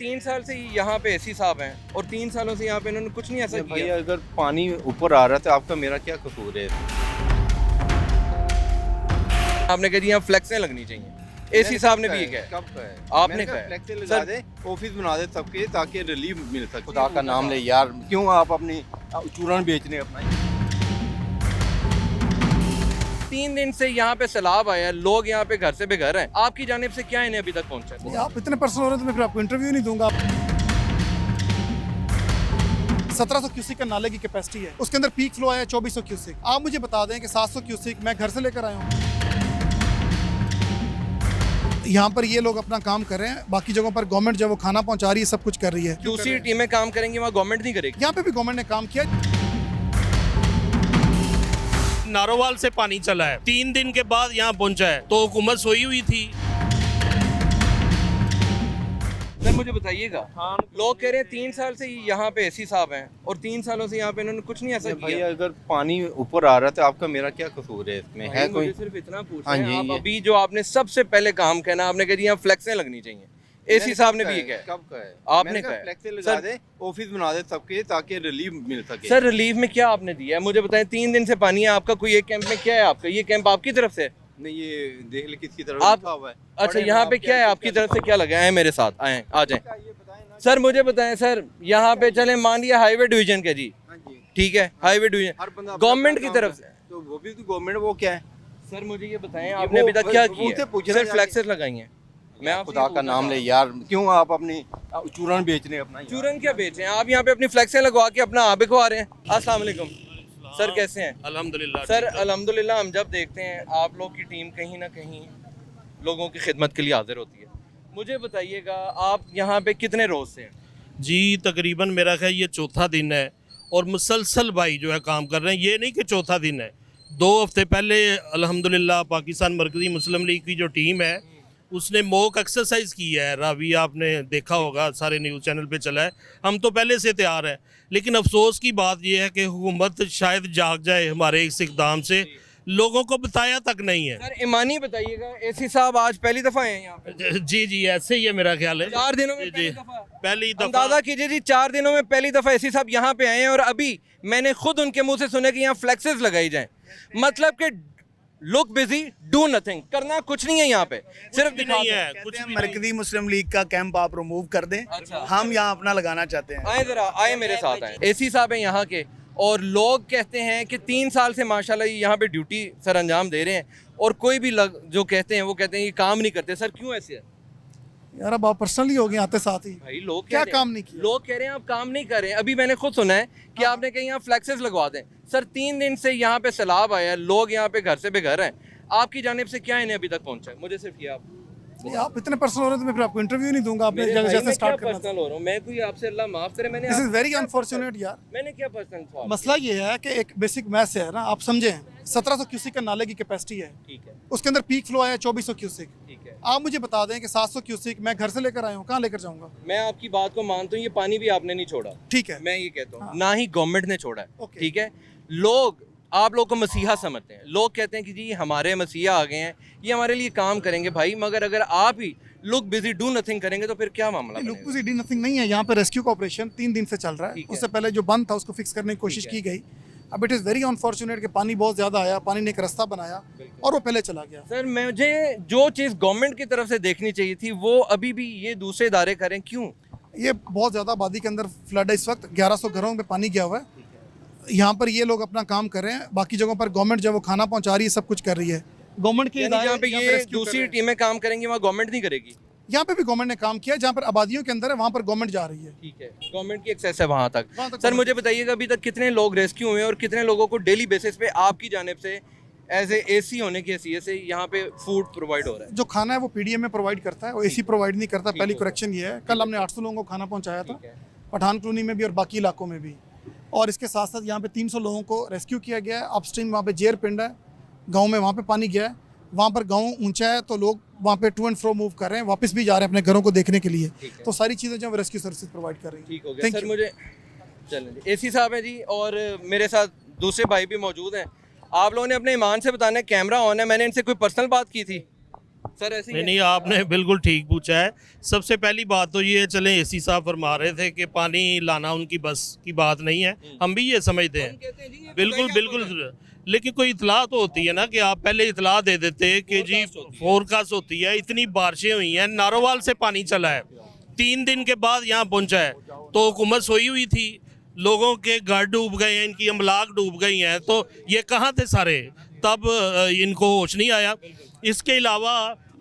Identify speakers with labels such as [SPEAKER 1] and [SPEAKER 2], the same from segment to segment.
[SPEAKER 1] 3 साल से यहाँ पे एसी साहब हैं और 3 सालों से यहाँ पे इन्होंने कुछ नहीं ऐसा
[SPEAKER 2] भाई
[SPEAKER 1] किया।
[SPEAKER 2] अगर पानी ऊपर आ रहा है तो आपका मेरा क्या कसूर है?
[SPEAKER 1] आपने कहा जी यहाँ फ्लैक्सें लगनी चाहिए, एसी साहब ने भी ये कहा।
[SPEAKER 2] कब कहा है?
[SPEAKER 1] आपने
[SPEAKER 2] मैंने
[SPEAKER 1] कहा है।
[SPEAKER 2] फ्लैक्सें लगा
[SPEAKER 1] सर-
[SPEAKER 2] दे, ऑफिस बना दे सबके ताकि रिलीफ मिल सके। खुदा का नाम ले यार, क्यों आप अपनी चूरन बेचने अपना?
[SPEAKER 1] 3 दिन से यहाँ पे सैलाब आया है, लोग यहाँ पे घर से बेघर हैं। आपकी जानिब से क्या इन्हें अभी तक पहुँचा है?
[SPEAKER 3] आप इतने पर्सनल हो रहे हैं तो मैं फिर आपको इंटरव्यू नहीं दूंगा। 1700 क्यूसिक का नाले की कैपेसिटी है, उसके अंदर पीक फ्लो आया 2400 क्यूसिक। आप मुझे बता दें कि 700 क्यूसिक मैं घर से लेकर आया हूँ। यहाँ पर ये लोग अपना काम कर रहे हैं, बाकी जगहों पर गवर्नमेंट जो है वो खाना पहुँचा रही है, सब कुछ कर रही है।
[SPEAKER 1] दूसरी टीमें काम करेंगी, वहाँ गवर्नमेंट नहीं करेगी।
[SPEAKER 3] यहाँ पे भी गवर्नमेंट ने काम किया।
[SPEAKER 4] नारोवाल से पानी चला है, 3 दिन के बाद यहाँ पहुंचा है, तो हुकूमत सोई हुई थी।
[SPEAKER 1] सर मुझे बताइएगा, लोग कह रहे हैं 3 साल से यहाँ पे एसी साहब हैं और 3 सालों से यहाँ पे इन्होंने कुछ नहीं ऐसा
[SPEAKER 2] भाई
[SPEAKER 1] किया।
[SPEAKER 2] अगर पानी ऊपर आ रहा है तो आपका मेरा क्या कसूर है इसमें? है
[SPEAKER 1] भाई,
[SPEAKER 2] कोई?
[SPEAKER 1] मुझे सिर्फ इतना पूछना
[SPEAKER 2] हाँ
[SPEAKER 1] है,
[SPEAKER 2] जी,
[SPEAKER 1] आप
[SPEAKER 2] ये-
[SPEAKER 1] अभी जो आपने सबसे पहले काम कहना, आपने कहा जी यहाँ फ्लैक्सें लगनी चाहिए, एसी साहब ने भी ये कहा।
[SPEAKER 2] कब कहा है?
[SPEAKER 1] आपने
[SPEAKER 2] मैंने
[SPEAKER 1] कहा है।
[SPEAKER 2] फ्लैक्सें लगा
[SPEAKER 1] सर-
[SPEAKER 2] दे, ऑफिस बना दे सबके ताकि रिलीफ मिल सके।
[SPEAKER 1] सर रिलीफ में क्या आपने दिया है मुझे बताएं? 3 दिन से पानी है आपका, कोई एक कैंप में क्या है आपका? ये कैंप आपकी तरफ से है?
[SPEAKER 2] नहीं, ये देख ले किसकी तरफ
[SPEAKER 1] आप-
[SPEAKER 2] लिखा हुआ है।
[SPEAKER 1] अच्छा
[SPEAKER 2] पढ़े
[SPEAKER 1] यहाँ
[SPEAKER 2] ना,
[SPEAKER 1] पे
[SPEAKER 2] आप
[SPEAKER 1] क्या है आपकी तरफ से? क्या लगा है? मेरे साथ आए, आ जाएं। सर मुझे बताएं सर, यहाँ पे चले मान लिया हाईवे डिवीजन के जी,
[SPEAKER 2] हाँ जी,
[SPEAKER 1] ठीक है, हाईवे डिवीजन
[SPEAKER 2] हर बंदा
[SPEAKER 1] गवर्नमेंट
[SPEAKER 2] अपना
[SPEAKER 1] की
[SPEAKER 2] काम
[SPEAKER 1] तरफ
[SPEAKER 2] करता
[SPEAKER 1] से।
[SPEAKER 2] है। तो वो भी तो गवर्नमेंट, वो क्या है?
[SPEAKER 1] सर मुझे ये बताएं आपने अभी तक
[SPEAKER 2] वो-
[SPEAKER 1] क्या
[SPEAKER 2] वो उनसे
[SPEAKER 1] किया?
[SPEAKER 2] पूछना
[SPEAKER 1] सिर्फ
[SPEAKER 2] जाके।
[SPEAKER 1] फ्लैक्सेस लगाई हैं। मैं आपसे
[SPEAKER 2] खुदा
[SPEAKER 1] ये
[SPEAKER 2] का
[SPEAKER 1] पूछना
[SPEAKER 2] नाम ले
[SPEAKER 1] चाहता
[SPEAKER 2] यार, क्यों आप अपनी चूरन बेचने अपना?
[SPEAKER 1] हूं, चूरन क्या बेचे हैं आप? यहाँ पे अपनी फ्लैक्सें लगवा के अपना आप बिकवा रहे हैं। अस्सलाम वालेकुम सर, कैसे हैं?
[SPEAKER 4] अल्हम्दुलिल्लाह
[SPEAKER 1] सर
[SPEAKER 4] ठीक है।
[SPEAKER 1] अल्हम्दुलिल्लाह, हम जब देखते हैं आप लोग की टीम कहीं ना कहीं लोगों की खिदमत के लिए हाजिर होती है, मुझे बताइएगा आप यहाँ पे कितने रोज से हैं?
[SPEAKER 4] जी तकरीबन मेरा ख्याल ये चौथा दिन है और मुसलसल भाई जो है काम कर रहे हैं। ये नहीं कि चौथा दिन है, 2 हफ्ते पहले अल्हम्दुलिल्लाह पाकिस्तान मरकज़ी मुस्लिम लीग की जो टीम है उसने मॉक एक्सरसाइज की है। रावी आपने देखा होगा, सारे न्यूज़ चैनल पे चला है। हम तो पहले से तैयार हैं, लेकिन अफसोस की बात यह है कि हुकूमत शायद जाग जाए हमारे इस इक़दाम से, लोगों को बताया तक नहीं है।
[SPEAKER 1] सर ईमानी बताइएगा, एसी साहब आज पहली दफा आए हैं यहाँ पे?
[SPEAKER 4] जी जी ऐसे ही है मेरा ख्याल है।
[SPEAKER 1] 4 दिनों में
[SPEAKER 4] जी,
[SPEAKER 1] पहली
[SPEAKER 4] जी।
[SPEAKER 1] दफा?
[SPEAKER 4] पहली दफा
[SPEAKER 1] अंदाजा कीजिए जी, 4 दिनों में पहली दफा एसी साहब यहाँ पे आए हैं और अभी मैंने खुद उनके मुंह से सुना कि यहाँ फ्लेक्सेस लगाई जाएं। मतलब कि लुक बिजी डू नथिंग, करना कुछ नहीं है यहाँ पे, सिर्फ
[SPEAKER 4] भी
[SPEAKER 1] दिखा
[SPEAKER 4] नहीं
[SPEAKER 1] दें।
[SPEAKER 4] है, कुछ भी नहीं।
[SPEAKER 5] मरकजी मुस्लिम लीग का कैंप आप रिमूव कर दें।
[SPEAKER 1] अच्छा।
[SPEAKER 5] हम यहाँ अपना लगाना चाहते हैं।
[SPEAKER 1] आए जरा, आए मेरे साथ आए। एसी साहब हैं यहाँ के और लोग कहते हैं कि 3 साल से माशाल्लाह ये यहाँ पे ड्यूटी सर अंजाम दे रहे हैं और कोई भी जो कहते हैं वो कहते हैं ये काम नहीं करते। सर क्यों ऐसे है?
[SPEAKER 3] यार अब आप पर्सनली हो गए आते साथ ही।
[SPEAKER 1] भाई लोग
[SPEAKER 3] क्या
[SPEAKER 1] कह रहे हैं-
[SPEAKER 3] काम नहीं किया?
[SPEAKER 1] लोग कह रहे हैं आप काम नहीं कर रहे हैं। अभी मैंने खुद सुना है कि आपने कहीं यहाँ फ्लैक्सेस लगवा दें। सर 3 दिन से यहाँ पे सैलाब आया है, लोग यहाँ पे घर से बेघर हैं। आपकी जानिब से क्या इन्हें अभी तक पहुँचा है? मुझे सिर्फ ये आप
[SPEAKER 3] नहीं, आप इतने पर्सनल हो रहे हैं तो मैं फिर आपको इंटरव्यू नहीं दूंगा। आपने
[SPEAKER 1] मेरे भाई,
[SPEAKER 3] जैसे
[SPEAKER 1] मैं
[SPEAKER 3] स्टार्ट
[SPEAKER 1] क्या
[SPEAKER 3] करना।
[SPEAKER 1] पर्सनल हो रहा हूँ? मैं कोई आपसे अल्लाह माफ करे, मैंने
[SPEAKER 3] दिस इज
[SPEAKER 1] आप-
[SPEAKER 3] वेरी
[SPEAKER 1] क्या
[SPEAKER 3] अनफॉर्चुनेट यार।
[SPEAKER 1] मैंने क्या पर्सनल सवाल
[SPEAKER 3] मसला ये है कि एक बेसिक मैथ्स है ना, आप समझे 1700 क्यूसिक का नाले की कैपेसिटी है,
[SPEAKER 1] किया? ठीक है,
[SPEAKER 3] उसके अंदर पीक फ्लो आया 2400 क्यूसिक।
[SPEAKER 1] ठीक है।
[SPEAKER 3] आप मुझे बता दें कि 700 क्यूसिक मैं घर से लेकर आया हूँ, कहाँ लेकर जाऊँगा?
[SPEAKER 1] मैं आपकी बात को मानता हूँ, ये पानी भी आपने नहीं छोड़ा,
[SPEAKER 3] ठीक है,
[SPEAKER 1] मैं ये कहता हूँ,
[SPEAKER 3] हाँ।
[SPEAKER 1] ना ही गवर्नमेंट ने छोड़ा है।
[SPEAKER 3] ओके।
[SPEAKER 1] ठीक है, लोग आप लोग को मसीहा समझते हैं, लोग कहते हैं कि जी हमारे मसीहा आ गए हैं, ये हमारे लिए काम करेंगे। भाई मगर अगर आप ही लुक बिजी डू नथिंग करेंगे तो फिर क्या मामला
[SPEAKER 3] लुक
[SPEAKER 1] बनेगा?
[SPEAKER 3] बिजी नथिंग नहीं है। यहाँ पे रेस्क्यू का ऑपरेशन 3 दिन से चल रहा है।
[SPEAKER 1] ठीक है।
[SPEAKER 3] उससे पहले जो बंद था उसको फिक्स करने की कोशिश
[SPEAKER 1] ठीक
[SPEAKER 3] की गई। अब इट इज़ वेरी अनफॉर्चुनेट कि पानी बहुत ज़्यादा आया, पानी ने एक रास्ता बनाया और वो पहले चला गया।
[SPEAKER 1] सर मुझे जो चीज़ गवर्नमेंट की तरफ से देखनी चाहिए थी वो अभी भी ये दूसरे इदारे करें, क्यों?
[SPEAKER 3] ये बहुत ज़्यादा आबादी के अंदर फ्लड है इस वक्त, 1100 घरों में पानी गया हुआ है। यहाँ पर ये लोग अपना काम कर रहे हैं, बाकी जगहों पर गवर्नमेंट जो है वो खाना पहुँचा रही है, सब कुछ कर रही है। गवर्नमेंट के
[SPEAKER 1] यानी
[SPEAKER 3] इदारे
[SPEAKER 1] जहाँ पे
[SPEAKER 3] यहाँ
[SPEAKER 1] ये
[SPEAKER 3] rescue कर
[SPEAKER 1] दूसरी
[SPEAKER 3] रहे हैं।
[SPEAKER 1] टीमें काम करेंगी वहाँ गवर्नमेंट नहीं करेगी?
[SPEAKER 3] यहाँ पे भी गवर्नमेंट ने काम किया, जहाँ पर आबादियों के अंदर है वहाँ पर गवर्नमेंट जा रही है।
[SPEAKER 1] ठीक है, गवर्नमेंट की एक्सेस है वहाँ तक।
[SPEAKER 3] वहाँ तक
[SPEAKER 1] सर
[SPEAKER 3] government
[SPEAKER 1] मुझे बताइएगा अभी तक कितने लोग रेस्क्यू हुए हैं और कितने लोगों को डेली बेसिस पे आपकी जानिब से एज ए एसी होने की हैसियत से यहाँ पे फूड प्रोवाइड हो रहा है?
[SPEAKER 3] जो खाना है वो पीडीएम में प्रोवाइड करता है, वो एसी प्रोवाइड नहीं करता। पहली करेक्शन ये है, कल हमने 800 लोगों को खाना पहुँचाया था,
[SPEAKER 1] ठीक है।
[SPEAKER 3] पठान कॉलोनी में भी और बाकी इलाकों में भी। और इसके साथ साथ यहाँ पे 300 लोगों को रेस्क्यू किया गया है। अपस्ट्रीम वहाँ पे जेर पिंड है, गांव में वहाँ पे पानी गया है, वहाँ पर गांव ऊंचा है तो लोग वहाँ पे टू एंड फ्रो मूव कर रहे हैं, वापस भी जा रहे हैं अपने घरों को देखने के लिए।
[SPEAKER 1] ठीक है।
[SPEAKER 3] तो सारी चीज़ें जो है रेस्क्यू सर्विसेज प्रोवाइड कर रही हैं।
[SPEAKER 1] ठीक हो गया
[SPEAKER 3] Thank
[SPEAKER 1] सर।
[SPEAKER 3] you.
[SPEAKER 1] मुझे चलें, एसी साहब हैं जी और मेरे साथ दूसरे भाई भी मौजूद हैं। आप लोगों ने अपने ईमान से बताना है, कैमरा ऑन है, मैंने इनसे कोई पर्सनल बात की थी? सर ऐसे ही
[SPEAKER 4] नहीं
[SPEAKER 1] है।
[SPEAKER 4] नहीं, आपने बिल्कुल ठीक पूछा है। सबसे पहली बात तो ये है, चलें एसी साहब फरमा रहे थे कि पानी लाना उनकी बस की बात नहीं है, हम भी ये समझते
[SPEAKER 1] हम
[SPEAKER 4] हैं,
[SPEAKER 1] कहते हैं जी ये
[SPEAKER 4] बिल्कुल
[SPEAKER 1] खुदाई का
[SPEAKER 4] बिल्कुल। लेकिन कोई इतला तो होती है ना कि आप पहले इतला दे देते कि जी फोरकास्ट होती है, इतनी बारिशें हुई हैं, नारोवाल से पानी चला है, 3 दिन के बाद यहाँ पहुँचा है, तो हुकूमत सोई हुई थी, लोगों के घर डूब गए हैं, इनकी अमलाक डूब गई हैं, तो ये कहाँ थे सारे, तब इनको होश नहीं आया। इसके अलावा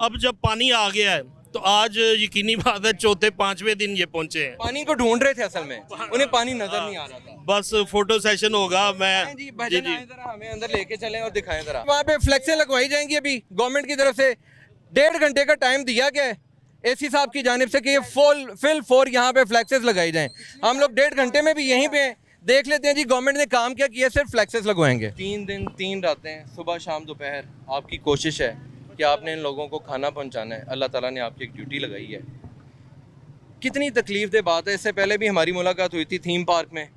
[SPEAKER 4] अब जब पानी आ गया है तो आज यकीनी बात है चौथे पांचवें दिन ये पहुंचे हैं।
[SPEAKER 1] पानी को ढूंढ रहे थे असल में, उन्हें पानी नजर नहीं आ रहा था।
[SPEAKER 4] बस फोटो सेशन होगा। मैं
[SPEAKER 1] जी भजन आए जरा हमें अंदर लेके चलें और दिखाएं जरा। वहाँ पे फ्लेक्सें लगवाई जाएंगी अभी गवर्नमेंट की तरफ से, 1.5 घंटे का टाइम दिया गया है एसी साहब की जानिब से कि ये फिल 4 यहाँ पे फ्लेक्सेस लगाई जाएं। हम लोग 1.5 घंटे में भी यहीं पे हैं। देख लेते हैं जी गवर्नमेंट ने काम क्या किया, सिर्फ फ्लेक्सेस लगवाएंगे। 3 दिन 3 रातें, सुबह शाम दोपहर आपकी कोशिश है कि आपने इन लोगों को खाना पहुंचाना है। अल्लाह ताला ने आपकी एक ड्यूटी लगाई है। कितनी तकलीफ दे बात है। इससे पहले भी हमारी मुलाकात हुई थी थीम पार्क में,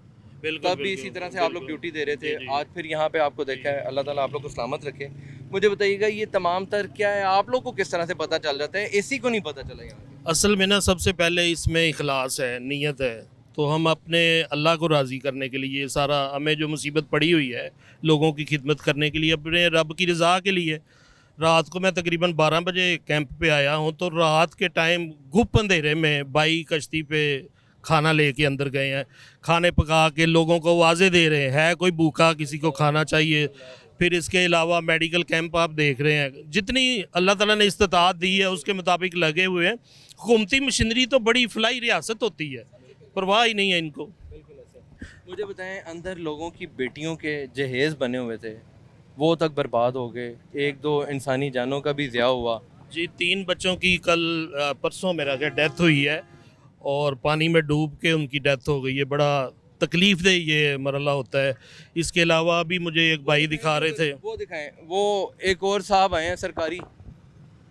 [SPEAKER 4] बिल्कुल
[SPEAKER 1] तब भी इसी तरह से आप लोग ड्यूटी दे रहे थे। आज फिर यहाँ पे आपको देखा है। अल्लाह ताला आप लोग को सलामत रखे। मुझे बताइएगा ये तमाम तर क्या है, आप लोग को किस तरह से पता चल जाता है, एसी को नहीं पता चला यहाँ पे?
[SPEAKER 4] असल में ना सबसे पहले इसमें इखलास है, नीयत है, तो हम अपने अल्लाह को राज़ी करने के लिए सारा, हमें जो मुसीबत पड़ी हुई है लोगों की खिदमत करने के लिए, अपने रब की रज़ा के लिए। रात को मैं तकरीबन 12 बजे कैंप पे आया हूँ, तो रात के टाइम घुप अंधेरे में बाई कश्ती पे खाना लेके अंदर गए हैं, खाने पका के लोगों को आवाज़ें दे रहे हैं, है कोई भूखा, किसी को खाना चाहिए। फिर इसके अलावा मेडिकल कैंप आप देख रहे हैं, जितनी अल्लाह ताला ने इस्तिताअत दी है उसके मुताबिक लगे हुए हैं। हुकूमती मशीनरी तो बड़ी फलाई रियासत होती है, परवाह ही नहीं है इनको।
[SPEAKER 1] मुझे बताएं, अंदर लोगों की बेटियों के जहेज़ बने हुए थे, वो तक बर्बाद हो गए। 1-2 इंसानी जानों का भी ज़िया हुआ।
[SPEAKER 4] जी 3 बच्चों की कल परसों मेरा क्या डेथ हुई है, और पानी में डूब के उनकी डेथ हो गई है। बड़ा तकलीफ दे ये मरला होता है। इसके अलावा भी मुझे एक भाई दिखा रहे थे,
[SPEAKER 1] वो दिखाएं, वो एक और साहब आए हैं सरकारी,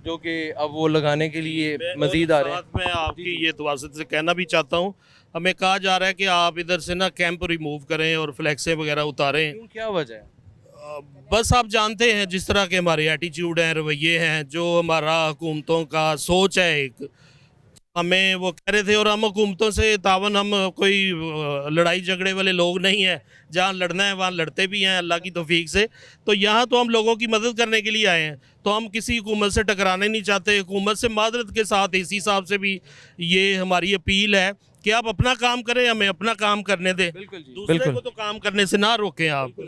[SPEAKER 1] जो कि अब वो लगाने के लिए मजीद आ रहे हैं।
[SPEAKER 4] साथ में आपकी ये तवासत से कहना भी चाहता हूँ, हमें कहा जा रहा है कि आप इधर से ना कैंप रिमूव करें और फ्लैक्सें वगैरह उतारें।
[SPEAKER 1] क्यों, क्या वजह है?
[SPEAKER 4] बस आप जानते हैं जिस तरह के हमारे एटीट्यूड हैं, रवैये हैं, जो हमारा हुकूमतों का सोच है, एक हमें वो कह रहे थे, और हम हुकूमतों से तावन, हम कोई लड़ाई झगड़े वाले लोग नहीं हैं, जहाँ लड़ना है वहाँ लड़ते भी हैं अल्लाह की तौफीक से। तो यहाँ तो हम लोगों की मदद करने के लिए आए हैं, तो हम किसी हुकूमत से टकराने नहीं चाहते। हुकूमत से मादरत के साथ एसी साहब से भी ये हमारी अपील है कि आप अपना काम करें, हमें अपना काम करने दें,
[SPEAKER 1] बिल्कुल जी,
[SPEAKER 4] दूसरे
[SPEAKER 1] बिल्कुल।
[SPEAKER 4] को तो काम करने से ना रोकें आप।